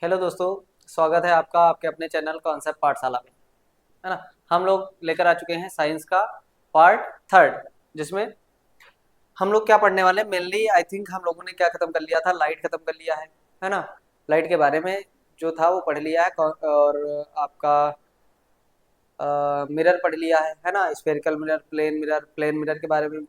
Hello दोस्तों, स्वागत है आपका आपके अपने चैनल कॉन्सेप्ट पाठशाला में। है ना। हम लोग लेकर आ चुके हैं साइंस का पार्ट थर्ड, जिसमें हम लोग क्या पढ़ने वाले हैं। मेनली आई थिंक हम लोगों ने क्या खत्म कर लिया था, लाइट खत्म कर लिया है ना। लाइट के बारे में जो था वो पढ़ लिया है और आपका मिरर पढ़ लिया है ना। स्फेरिकल मिरर, प्लेन मिरर के बारे में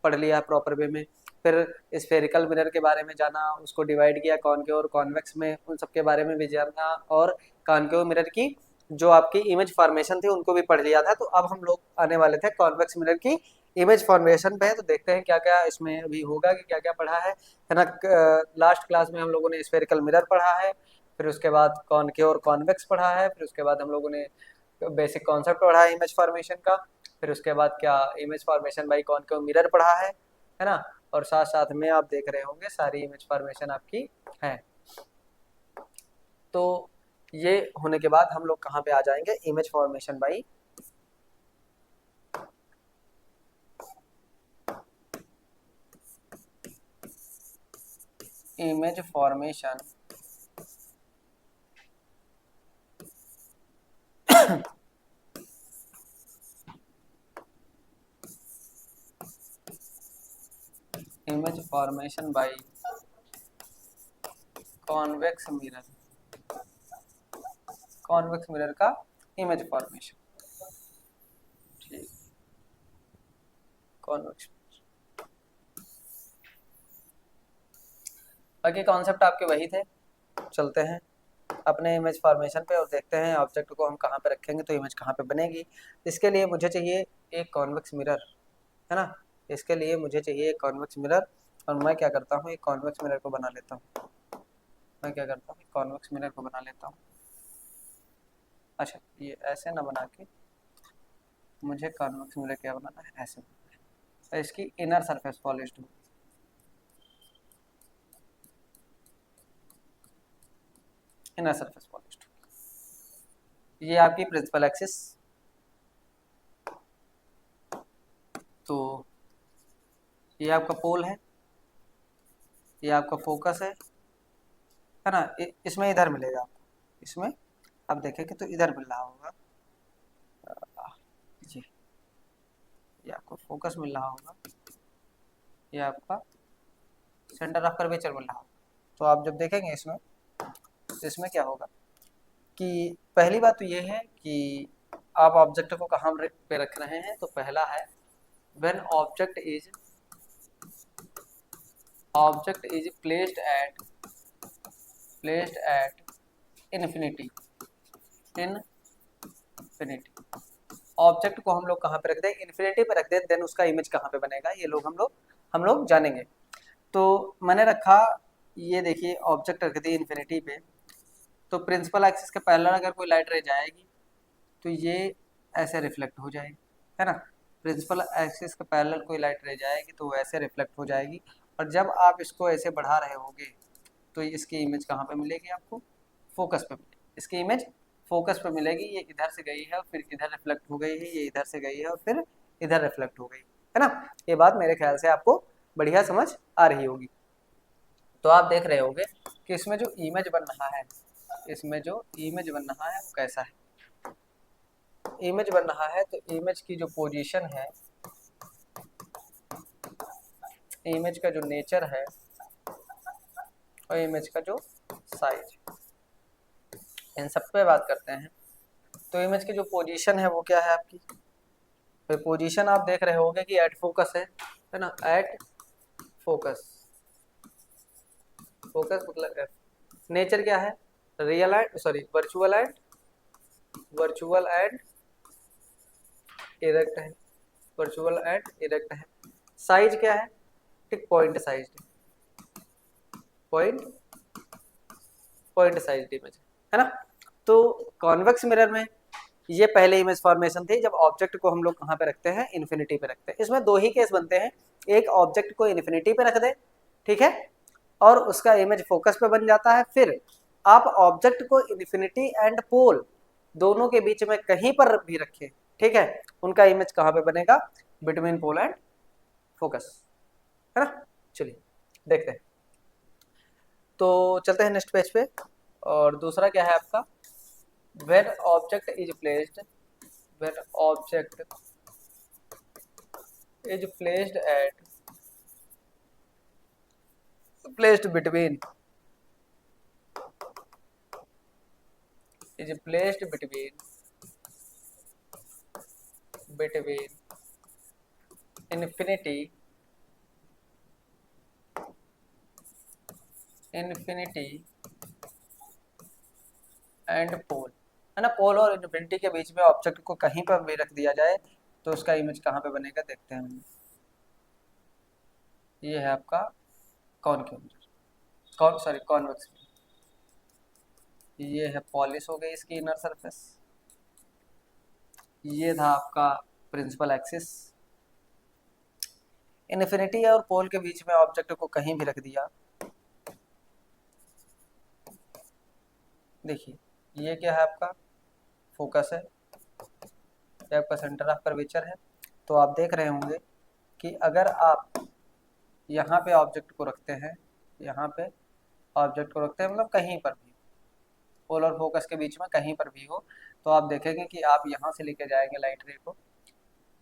पढ़ लिया है प्रॉपर वे में। फिर स्फेरिकल मिरर के बारे में जाना, उसको डिवाइड किया कॉनकेव और कॉन्वेक्स में, उन सब के बारे में भी जाना। और कॉनकेव मिरर की जो आपकी इमेज फॉर्मेशन थी उनको भी पढ़ लिया था। तो अब हम लोग आने वाले थे कॉन्वेक्स मिरर की इमेज फॉर्मेशन पे। तो देखते हैं क्या क्या इसमें अभी होगा कि क्या क्या पढ़ा है ना। लास्ट क्लास में हम लोगों ने स्फेरिकल मिरर पढ़ा है, फिर उसके बाद कॉनकेव और कॉन्वेक्स पढ़ा है, फिर उसके बाद हम लोगों ने बेसिक कॉन्सेप्ट पढ़ा है इमेज फॉर्मेशन का। फिर उसके बाद क्या image formation by concave mirror पढ़ा है ना। और साथ साथ में आप देख रहे होंगे सारी इमेज फॉर्मेशन आपकी है। तो ये होने के बाद हम लोग कहाँ पे आ जाएंगे, image formation by image formation image formation by convex mirror, convex mirror का इमेज फॉर्मेशन। ठीक, कॉन्वेक्स। बाकी कॉन्सेप्ट आपके वही थे। चलते हैं अपने इमेज फॉर्मेशन पे और देखते हैं ऑब्जेक्ट को हम कहाँ पे रखेंगे तो इमेज कहाँ पे बनेगी। इसके लिए मुझे चाहिए एक कॉन्वेक्स मिरर, है ना। इसके लिए मुझे चाहिए एक कॉन्वेक्स मिरर। और मैं क्या करता हूँ, एक कॉन्वेक्स मिरर को बना लेता हूँ। मैं क्या करता हूँ, कॉन्वेक्स मिरर को बना लेता हूँ। अच्छा, ये ऐसे ना बना के मुझे कॉन्वेक्स मिरर क्या बनाना है, ऐसे बनाना है। तो इसकी इनर सरफेस पॉलिश्ड हो, इनर सरफेस पॉलिश्ड। ये आपकी प्रिंसिपल एक्सिस। तो ये आपका पोल है, ये आपका फोकस है ना। इसमें इधर मिलेगा आपको, इसमें आप देखेंगे तो इधर मिल रहा होगा जी। ये आपको फोकस मिल रहा होगा, ये आपका सेंटर ऑफ कर्वेचर मिल रहा होगा। तो आप जब देखेंगे इसमें तो इसमें क्या होगा कि पहली बात तो ये है कि आप ऑब्जेक्ट को कहाँ पे रख रहे हैं। तो पहला है when object is placed at infinity, infinity. Object को हम लोग कहाँ पे रख दें, इन्फिनिटी पे रख दें, देन उसका इमेज कहाँ पे बनेगा ये लोग हम लोग जानेंगे। तो मैंने रखा, ये देखिए ऑब्जेक्ट रख दी इन्फिनिटी पे। तो प्रिंसिपल एक्सिस के पैरेलल अगर कोई लाइट रह जाएगी तो ये ऐसे रिफ्लेक्ट हो जाएगी, है ना। प्रिंसिपल एक्सिस के पैरेलल कोई लाइट रह जाएगी तो वो ऐसे रिफ्लेक्ट हो जाएगी। और जब आप इसको ऐसे बढ़ा रहे होगे तो इसकी इमेज कहाँ पे मिलेगी आपको, फोकस पे मिलेगी। इसकी इमेज फोकस पे मिलेगी। ये इधर से गई है और फिर इधर रिफ्लेक्ट हो गई है, ये इधर से गई है और फिर इधर रिफ्लेक्ट हो गई, है ना। ये बात मेरे ख्याल से आपको बढ़िया समझ आ रही होगी। तो आप देख रहे होगे कि इसमें जो इमेज बन रहा है, इसमें जो इमेज बन रहा है वो कैसा है। इमेज बन रहा है तो इमेज की जो पोजीशन है, इमेज का जो नेचर है और इमेज का जो साइज, इन सब पे बात करते हैं। तो इमेज की जो पोजीशन है वो क्या है आपकी, तो पोजीशन आप देख रहे होंगे कि एट फोकस है ना। एट फोकस, फोकस मतलब एफ। नेचर क्या है, real and sorry virtual and erect है, वर्चुअल एंड इरेक्ट है। साइज क्या है, ठीक point size, point point size image, है ना। तो कॉन्वेक्स मिरर में ये पहले इमेज फॉर्मेशन थी जब ऑब्जेक्ट को हम लोग कहाँ पे रखते हैं, इन्फिनिटी पे रखते हैं। इसमें दो ही केस बनते हैं, एक ऑब्जेक्ट को इन्फिनिटी पे रख दे, ठीक है, और उसका इमेज फोकस पे बन जाता है। फिर आप ऑब्जेक्ट को इन्फिनिटी एंड पोल दोनों के बीच में कहीं पर भी रखें, ठीक है, उनका इमेज कहाँ पे बनेगा, बिटवीन पोल एंड फोकस, है ना। चलिए देखते हैं। तो चलते हैं नेक्स्ट पेज पे। और दूसरा क्या है आपका, when object is placed, when object is placed between is placed between infinity and pole, है ना, पोल और इन्फिनिटी के बीच में ऑब्जेक्ट को कहीं पर भी रख दिया जाए तो उसका इमेज कहाँ पे बनेगा देखते हैं हम। ये है आपका कॉनकेव मिरर, कॉन्वेक्स मिरर। ये है पॉलिश हो गई इसकी इनर सरफेस। ये था आपका प्रिंसिपल एक्सिस। इन्फिनिटी और पोल के बीच में ऑब्जेक्ट को कहीं भी रख दिया। देखिए ये क्या है आपका फोकस है, ये आपका सेंटर ऑफ कर्वेचर है। तो आप देख रहे होंगे कि अगर आप यहाँ पे ऑब्जेक्ट को रखते हैं, यहाँ पे ऑब्जेक्ट को रखते हैं मतलब कहीं पर भी, पोल और फोकस के बीच में कहीं पर भी हो, तो आप देखेंगे कि आप यहाँ से लेके जाएंगे लाइट रे को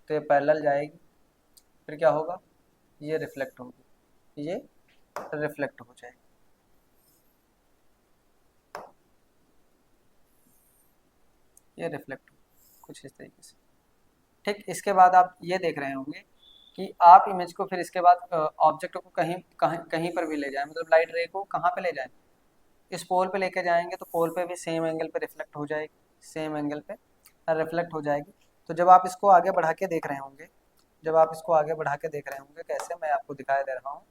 तो ये पैरेलल जाएगी, फिर क्या होगा, ये रिफ्लेक्ट होगी, ये रिफ्लेक्ट हो जाएगी। ये रिफ्लेक्ट कुछ इस तरीके से। ठीक, इसके बाद आप ये देख रहे होंगे कि आप इमेज को फिर इसके बाद ऑब्जेक्ट को कहीं पर भी ले जाएं, मतलब लाइट रे को कहाँ पे ले जाएं, इस पोल पे लेके जाएंगे तो पोल पे भी सेम एंगल पे रिफ्लेक्ट हो जाएगी, सेम एंगल पे रिफ्लेक्ट हो जाएगी। तो जब आप इसको आगे बढ़ा के देख रहे होंगे, जब आप इसको आगे बढ़ा के देख रहे होंगे, कैसे मैं आपको दिखाई दे रहा हूँ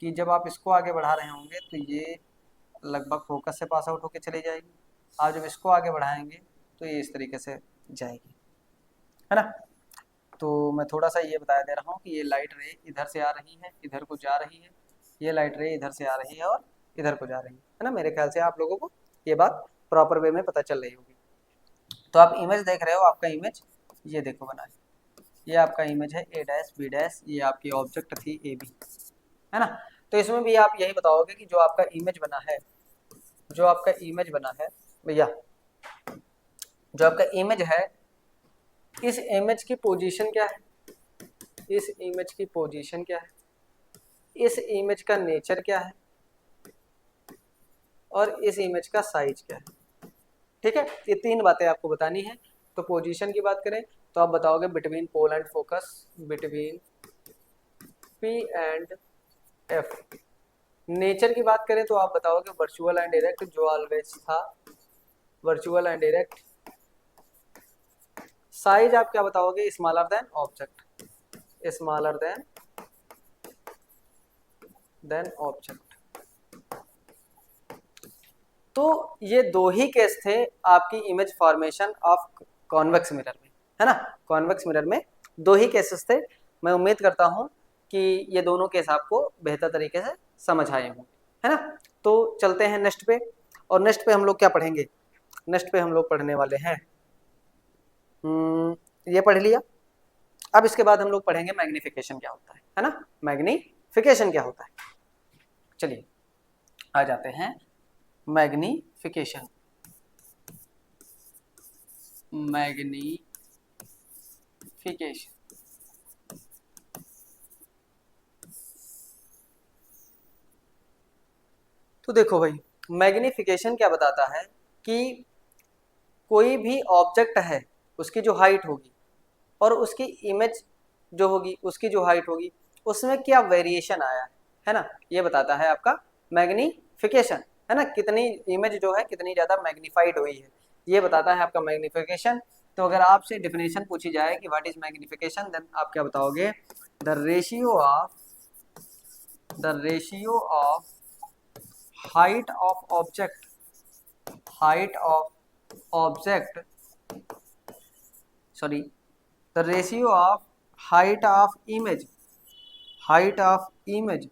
कि जब आप इसको आगे बढ़ा रहे होंगे तो ये लगभग फोकस से पास आउट होकर चली जाएगी। आप जब इसको आगे बढ़ाएंगे तो ये इस तरीके से जाएगी, है ना। तो मैं थोड़ा सा ये बताया दे रहा हूँ कि ये लाइट रे इधर से आ रही है, इधर को जा रही है, ये लाइट रे इधर से आ रही है और इधर को जा रही है ना। मेरे ख्याल से आप लोगों को ये बात प्रॉपर वे में पता चल रही होगी। तो आप इमेज देख रहे हो, आपका इमेज ये देखो बना है, ये आपका इमेज है ए डैश बी डैश, ये आपकी ऑब्जेक्ट थी ए बी, है ना। तो इसमें भी आप यही बताओगे कि जो आपका इमेज बना है, जो आपका इमेज बना है भैया, जो आपका इमेज है, इस इमेज की पोजीशन क्या है, इस इमेज की पोजीशन क्या है, इस इमेज का नेचर क्या है, और इस इमेज का साइज क्या है। ठीक है, ये तीन बातें आपको बतानी है। तो पोजीशन की बात करें तो आप बताओगे between pole and focus, between P and F. Nature की बात करें तो आप बताओगे वर्चुअल एंड डायरेक्ट, जो ऑलवेज था, वर्चुअल एंड डायरेक्ट। साइज आप क्या बताओगे, smaller than object, smaller than object. तो ये दो ही केस थे आपकी image formation of convex mirror में, है ना। कॉन्वेक्स मिरर में दो ही केसेस थे। मैं उम्मीद करता हूं कि ये दोनों केस आपको बेहतर तरीके से समझ आए होंगे, है ना। तो चलते हैं नेक्स्ट पे, और नेक्स्ट पे हम लोग क्या पढ़ेंगे, नेक्स्ट पे हम लोग पढ़ने वाले हैं, ये पढ़ लिया। अब इसके बाद हम लोग पढ़ेंगे मैग्निफिकेशन क्या होता है ना, मैग्निफिकेशन क्या होता है। चलिए आ जाते हैं मैग्निफिकेशन। मैग्निफिकेशन तो देखो भाई, मैग्निफिकेशन क्या बताता है कि कोई भी ऑब्जेक्ट है, उसकी जो हाइट होगी और उसकी इमेज जो होगी, उसकी जो हाइट होगी, उसमें क्या वेरिएशन आया है ना, ये बताता है आपका मैग्निफिकेशन, है ना। कितनी इमेज जो है कितनी ज़्यादा मैग्नीफाइड हुई है, ये बताता है आपका मैग्निफिकेशन। तो अगर आपसे डेफिनेशन पूछी जाए कि व्हाट इज मैग्निफिकेशन, देन आप क्या बताओगे, the ratio of height of object, height of object sorry, the ratio of height of image, height of image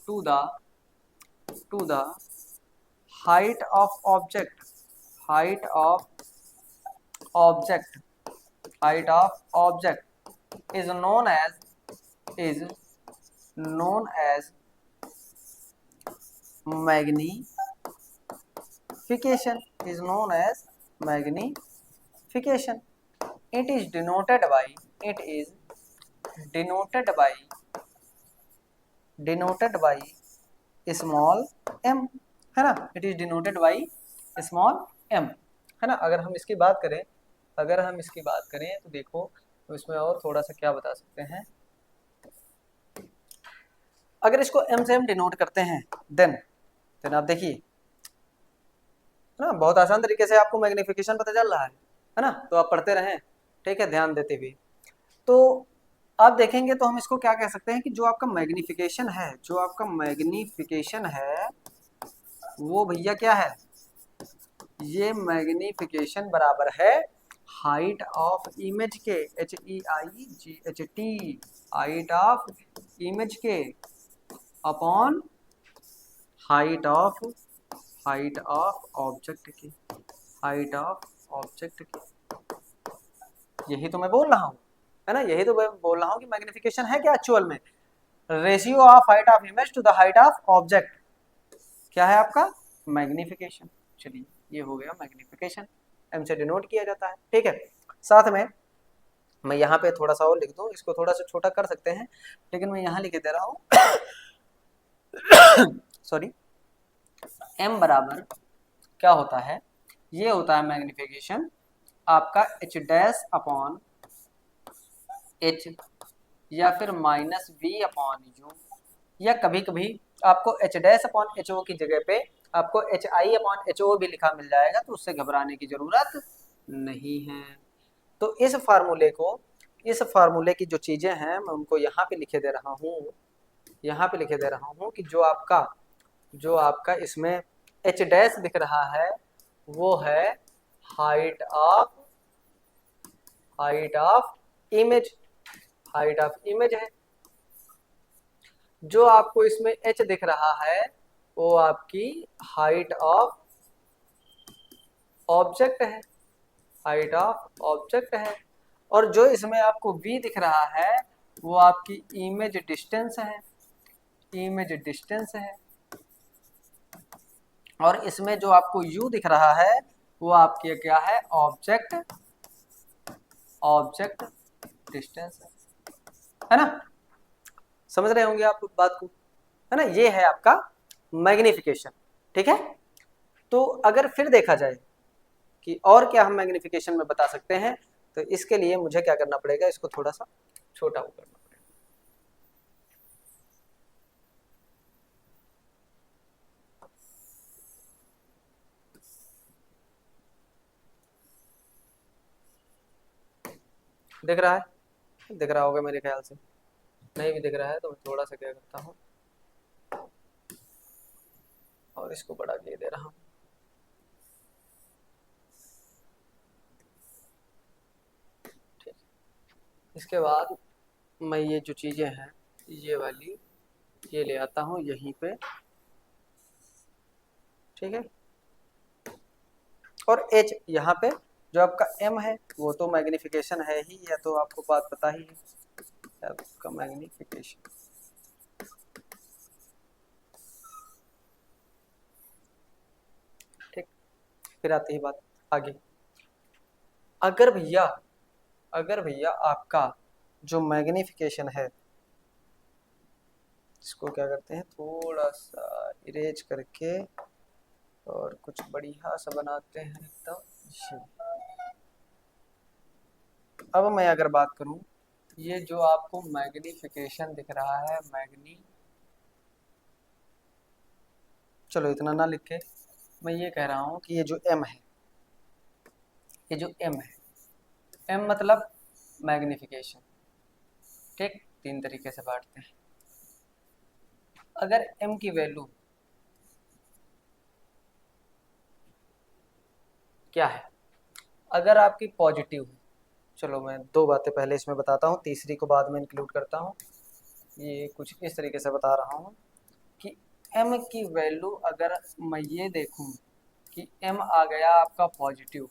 to the height of object, height of object, height of object is known as magnification is known as magnification. It is denoted by small m, है ना, it is denoted by small m, है ना। अगर हम इसकी बात करें तो देखो तो इसमें और थोड़ा सा क्या बता सकते हैं। अगर इसको m से हम डिनोट करते हैं देन आप देखिए, है ना, बहुत आसान तरीके से आपको मैग्निफिकेशन पता चल रहा है ना। तो आप पढ़ते रहें, ठीक है, ध्यान देते हुए। तो आप देखेंगे तो हम इसको क्या कह सकते हैं कि जो आपका मैग्निफिकेशन है वो भैया क्या है, ये मैग्निफिकेशन बराबर है हाइट ऑफ इमेज के, HEIGHT, हाइट ऑफ इमेज के अपॉन हाइट ऑफ ऑब्जेक्ट की, यही तो मैं बोल रहा हूँ, है ना, यही तो मैं बोल रहा हूँ कि मैग्निफिकेशन है क्या एक्चुअल में, ratio of height of image to the height of object, क्या है आपका मैग्निफिकेशन। चलिए ये हो गया मैग्निफिकेशन, एम से डिनोट किया जाता है, ठीक है। साथ में मैं यहाँ पे थोड़ा सा और लिख दूं, इसको थोड़ा सा छोटा कर सकते हैं, लेकिन मैं यहाँ लिख दे रहा हूँ सॉरी, एम बराबर क्या होता है, ये होता है मैग्निफिकेशन आपका h डैश अपॉन h या फिर माइनस v अपॉन u, या कभी कभी आपको h डैश अपॉन ho की जगह पे आपको hi अपॉन ho भी लिखा मिल जाएगा, तो उससे घबराने की जरूरत नहीं है। तो इस फार्मूले की जो चीजें हैं मैं उनको यहाँ पे लिखे दे रहा हूँ कि जो आपका इसमें h डैश दिख रहा है वो है हाइट ऑफ इमेज है। जो आपको इसमें h दिख रहा है वो आपकी हाइट ऑफ ऑब्जेक्ट है, और जो इसमें आपको v दिख रहा है वो आपकी इमेज डिस्टेंस है, और इसमें जो आपको u दिख रहा है वो आपकी क्या है, ऑब्जेक्ट डिस्टेंस है ना। समझ रहे होंगे आप बात को, है ना, ये है आपका मैग्निफिकेशन, ठीक है। तो अगर फिर देखा जाए कि और क्या हम मैग्निफिकेशन में बता सकते हैं, तो इसके लिए मुझे क्या करना पड़ेगा, इसको थोड़ा सा छोटा करना पड़ेगा। दिख रहा है, दिख रहा होगा मेरे ख्याल से, नहीं भी दिख रहा है तो मैं थोड़ा सा क्या करता हूँ और इसको बढ़ा के दे रहा हूँ। ठीक, इसके बाद मैं ये जो चीजें हैं ये वाली ये ले आता हूँ यहीं पे, ठीक है। और h यहाँ पे जो आपका m है वो तो मैग्निफिकेशन है ही, या तो आपको बात पता ही है आपका मैग्निफिकेशन। ठीक, फिर आती है बात आगे। अगर भैया आपका जो मैग्निफिकेशन है, इसको क्या करते हैं थोड़ा सा इरेज करके और कुछ बढ़िया सा बनाते हैं एकदम। अब मैं अगर बात करूं, ये जो आपको मैग्निफिकेशन दिख रहा है, चलो इतना ना लिख के मैं ये कह रहा हूं कि ये जो m है, m मतलब मैग्निफिकेशन, ठीक, तीन तरीके से बांटते हैं। अगर m की वैल्यू क्या है, अगर आपकी पॉजिटिव है, चलो मैं दो बातें पहले इसमें बताता हूँ, तीसरी को बाद में इंक्लूड करता हूँ। ये कुछ इस तरीके से बता रहा हूँ कि m की वैल्यू अगर मैं ये देखूं कि m आ गया आपका पॉजिटिव,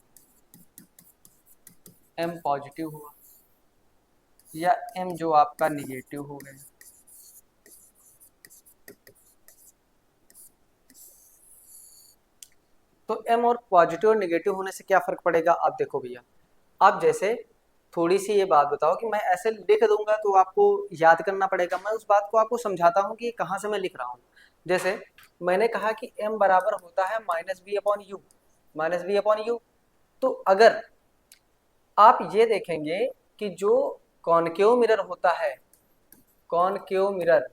m पॉजिटिव हुआ, या m जो आपका निगेटिव हो गया, तो m और पॉजिटिव और निगेटिव होने से क्या फर्क पड़ेगा? आप देखो भैया, आप जैसे थोड़ी सी ये बात बताओ कि मैं ऐसे लिख दूंगा तो आपको याद करना पड़ेगा, मैं उस बात को आपको समझाता हूँ कि कहाँ से मैं लिख रहा हूँ। जैसे मैंने कहा कि m बराबर होता है -b/u, -b/u। तो अगर आप ये देखेंगे कि जो कॉनकेव मिरर होता है, concave mirror,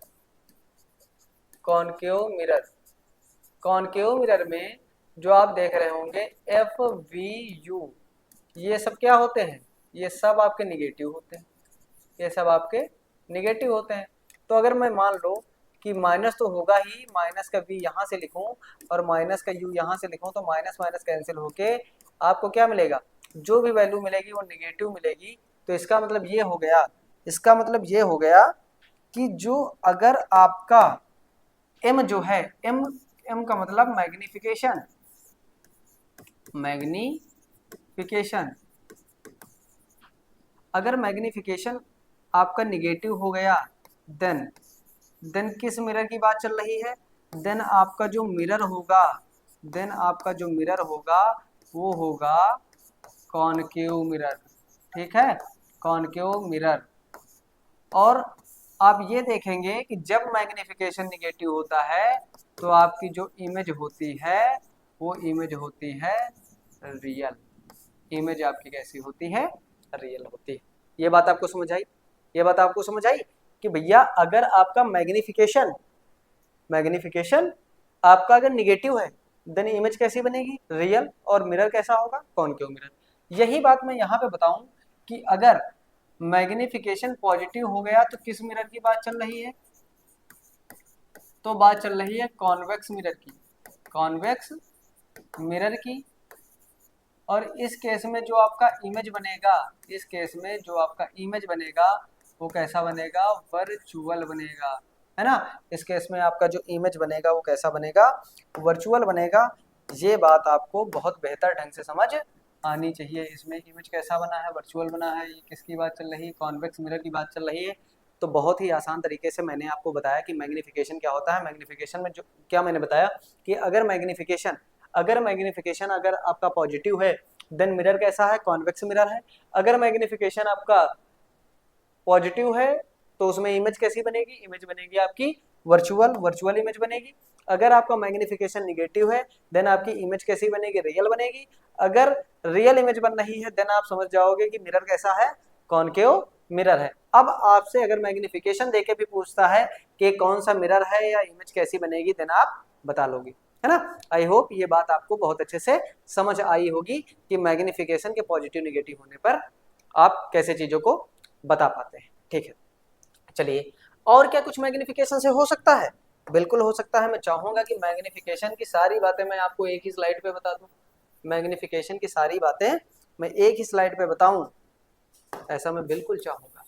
concave mirror, concave mirror में जो आप देख रहे होंगे एफ वी यू, ये सब क्या होते हैं? ये सब आपके निगेटिव होते हैं, ये सब आपके निगेटिव होते हैं। तो अगर मैं मान लो कि माइनस तो होगा ही, माइनस का v यहाँ से लिखूं और माइनस का u यहाँ से लिखूं, तो माइनस माइनस कैंसिल होके आपको क्या मिलेगा? जो भी वैल्यू मिलेगी वो निगेटिव मिलेगी। तो इसका मतलब ये हो गया, इसका मतलब ये हो गया कि जो अगर आपका m जो है, m का मतलब मैग्निफिकेशन, मैग्निफिकेशन, अगर मैग्निफिकेशन आपका निगेटिव हो गया देन किस मिरर की बात चल रही है? देन आपका जो मिरर होगा, देन आपका जो मिरर होगा वो होगा कॉनकेव मिरर, ठीक है, कॉनकेव मिरर। और आप ये देखेंगे कि जब मैग्निफिकेशन निगेटिव होता है तो आपकी जो इमेज होती है वो इमेज होती है रियल, इमेज आपकी कैसी होती है? रियल होती है। ये बात आपको समझ आई? ये बात आपको समझ आई कि भैया अगर आपका मैग्निफिकेशन, मैग्निफिकेशन आपका अगर निगेटिव है देन इमेज कैसी बनेगी? रियल। और मिरर कैसा होगा? Concave mirror. यही बात मैं यहाँ पे बताऊं कि अगर मैग्निफिकेशन पॉजिटिव हो गया तो किस मिरर की बात चल रही है? तो बात चल रही है कॉन्वेक्स मिरर की, कॉन्वेक्स मिरर की। और इस केस में जो आपका इमेज बनेगा, इस केस में जो आपका इमेज बनेगा वो कैसा बनेगा? वर्चुअल बनेगा, है ना। इस केस में आपका जो इमेज बनेगा वो कैसा बनेगा? वर्चुअल बनेगा। ये बात आपको बहुत बेहतर ढंग से समझ आनी चाहिए। इसमें इमेज कैसा बना है? वर्चुअल बना है। ये किसकी बात चल रही है? कॉन्वेक्स मिरर की बात चल रही है। तो बहुत ही आसान तरीके से मैंने आपको बताया कि मैग्निफिकेशन क्या होता है। मैग्निफिकेशन में जो क्या मैंने बताया कि अगर मैग्निफिकेशन, अगर मैग्निफिकेशन अगर आपका पॉजिटिव है देन मिरर कैसा है? कॉन्वेक्स मिरर है। अगर मैग्निफिकेशन आपका पॉजिटिव है तो उसमें इमेज कैसी बनेगी? इमेज बनेगी आपकी वर्चुअल, वर्चुअल इमेज बनेगी। अगर आपका मैग्निफिकेशन निगेटिव है देन आपकी इमेज कैसी बनेगी? रियल बनेगी। अगर रियल इमेज बन रही है देन आप समझ जाओगे कि मिरर कैसा है? कॉनकेव मिरर है। अब आपसे अगर मैग्निफिकेशन देके भी पूछता है कि कौन सा मिरर है या इमेज कैसी बनेगी देन आप बता लोगे, है ना। आई होप ये बात आपको बहुत अच्छे से समझ आई होगी कि मैग्निफिकेशन के पॉजिटिव निगेटिव होने पर आप कैसे चीजों को बता पाते हैं। ठीक है, चलिए और क्या कुछ मैग्निफिकेशन से हो सकता है? बिल्कुल हो सकता है। मैं चाहूंगा कि मैग्निफिकेशन की सारी बातें मैं आपको एक ही स्लाइड पे बता दूं। मैग्निफिकेशन की सारी बातें मैं एक ही स्लाइड पे बताऊं, ऐसा मैं बिल्कुल चाहूंगा।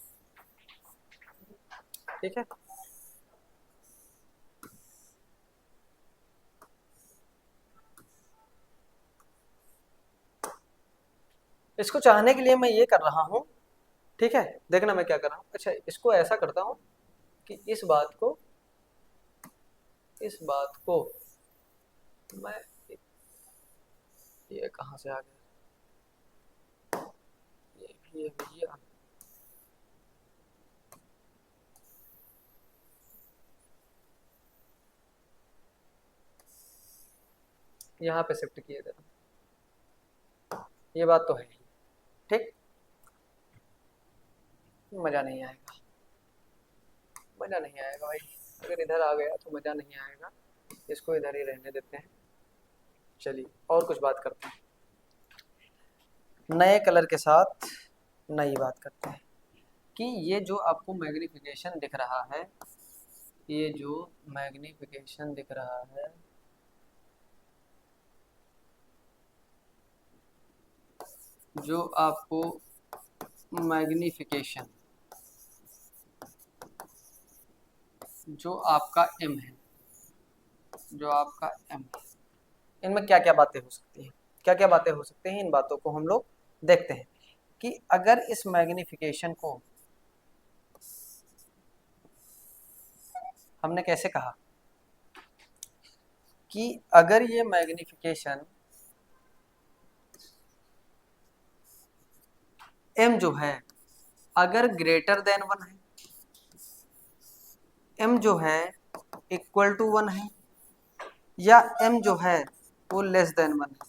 ठीक है, इसको चाहने के लिए मैं ये कर रहा हूँ। ठीक है, देखना मैं क्या कर रहा हूँ। अच्छा, इसको ऐसा करता हूँ कि इस बात को मैं, ये कहाँ से आ गया? ये भैया, यहाँ पे शिफ्ट किए थे। ये बात तो है। ठीक, मजा नहीं आएगा, मजा नहीं आएगा भाई। अगर इधर आ गया तो मजा नहीं आएगा। इसको इधर ही रहने देते हैं। चलिए और कुछ बात करते हैं, नए कलर के साथ नई बात करते हैं कि ये जो आपको मैग्निफिकेशन दिख रहा है, ये जो मैग्निफिकेशन दिख रहा है, जो आपको मैग्निफिकेशन, जो आपका m है, जो आपका m है, इनमें क्या क्या बातें हो सकती हैं? क्या क्या बातें हो सकती हैं? इन बातों को हम लोग देखते हैं कि अगर इस मैग्निफिकेशन को हमने कैसे कहा कि अगर ये मैग्निफिकेशन m जो है अगर ग्रेटर देन 1 है, m जो है इक्वल टू 1 है, या m जो है वो लेस देन 1 है,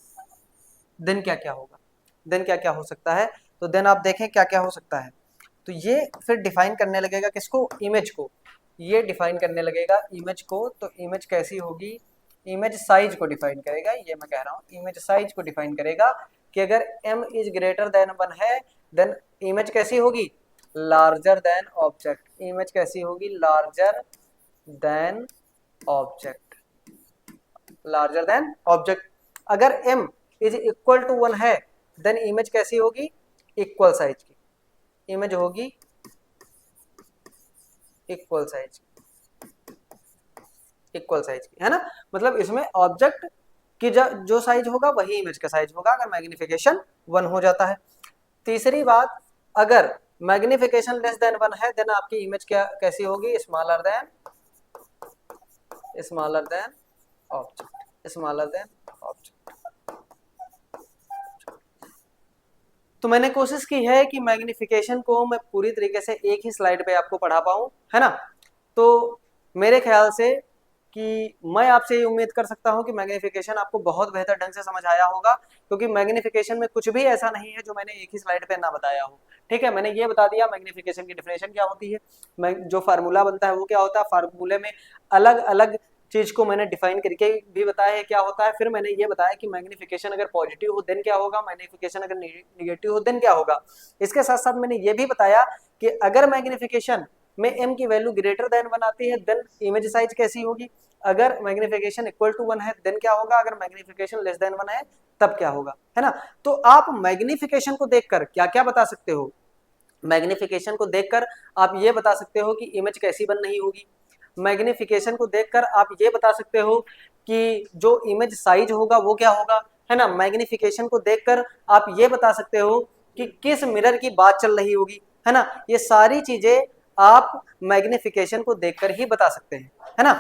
देन क्या क्या होगा, देन क्या क्या हो सकता है। तो देन आप देखें क्या क्या हो सकता है। तो ये फिर डिफाइन करने लगेगा किसको, इमेज को। ये डिफाइन करने लगेगा इमेज को। तो इमेज कैसी होगी, इमेज साइज को डिफाइन करेगा, ये मैं कह रहा हूँ, इमेज साइज को डिफाइन करेगा कि अगर m इज ग्रेटर देन 1 है देन इमेज कैसी होगी, लार्जर देन ऑब्जेक्ट। इमेज कैसी होगी, larger than object, larger than object. अगर m इज इक्वल टू 1 है देन इमेज कैसी होगी, इक्वल साइज की, इमेज होगी इक्वल साइज, इक्वल साइज की, है ना। मतलब इसमें ऑब्जेक्ट की जो साइज होगा वही इमेज का साइज होगा अगर मैग्निफिकेशन 1 हो जाता है। तीसरी बात, अगर मैग्निफिकेशन लेस देन 1 है देन आपकी इमेज क्या कैसी होगी, smaller than object, smaller than object. तो मैंने कोशिश की है कि मैग्निफिकेशन को मैं पूरी तरीके से एक ही स्लाइड पे आपको पढ़ा पाऊँ, है ना। तो मेरे ख्याल से कि मैं आपसे ये उम्मीद कर सकता हूँ कि मैग्निफिकेशन आपको बहुत बेहतर ढंग से समझ आया होगा, क्योंकि मैग्निफिकेशन में कुछ भी ऐसा नहीं है जो मैंने एक ही स्लाइड पे ना बताया हो। ठीक है, मैंने ये बता दिया मैग्निफिकेशन की डेफिनेशन क्या होती है, जो फार्मूला बनता है वो क्या होता है, फार्मूले में अलग अलग चीज को मैंने डिफाइन करके भी बताया है क्या होता है। फिर मैंने ये बताया कि मैग्निफिकेशन अगर पॉजिटिव हो देन क्या होगा, मैग्निफिकेशन अगर निगेटिव हो देन क्या होगा। इसके साथ साथ मैंने ये भी बताया कि अगर मैग्निफिकेशन में m की वैल्यू ग्रेटर देन 1 आती है देन इमेज साइज कैसी होगी, अगर मैग्निफिकेशन इक्वल टू 1 है देन क्या होगा, अगर मैग्निफिकेशन लेस देन 1 है तब क्या होगा, है ना। तो आप मैग्निफिकेशन को देखकर क्या क्या बता सकते हो, मैग्निफिकेशन को देखकर आप ये बता सकते हो कि इमेज कैसी बन रही होगी। मैग्निफिकेशन को देखकर आप ये बता सकते हो कि जो इमेज साइज होगा वो क्या होगा, है ना। मैग्निफिकेशन को देखकर आप ये बता सकते हो कि किस मिरर की बात चल रही होगी, है ना। ये सारी चीजें आप मैग्निफिकेशन को देखकर ही बता सकते हैं, है ना।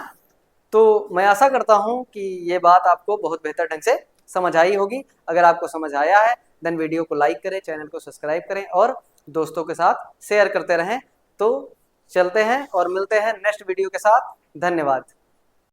तो मैं आशा करता हूं कि ये बात आपको बहुत बेहतर ढंग से समझ आई होगी। अगर आपको समझ आया है देन वीडियो को लाइक करें, चैनल को सब्सक्राइब करें और दोस्तों के साथ शेयर करते रहें। तो चलते हैं और मिलते हैं नेक्स्ट वीडियो के साथ। धन्यवाद।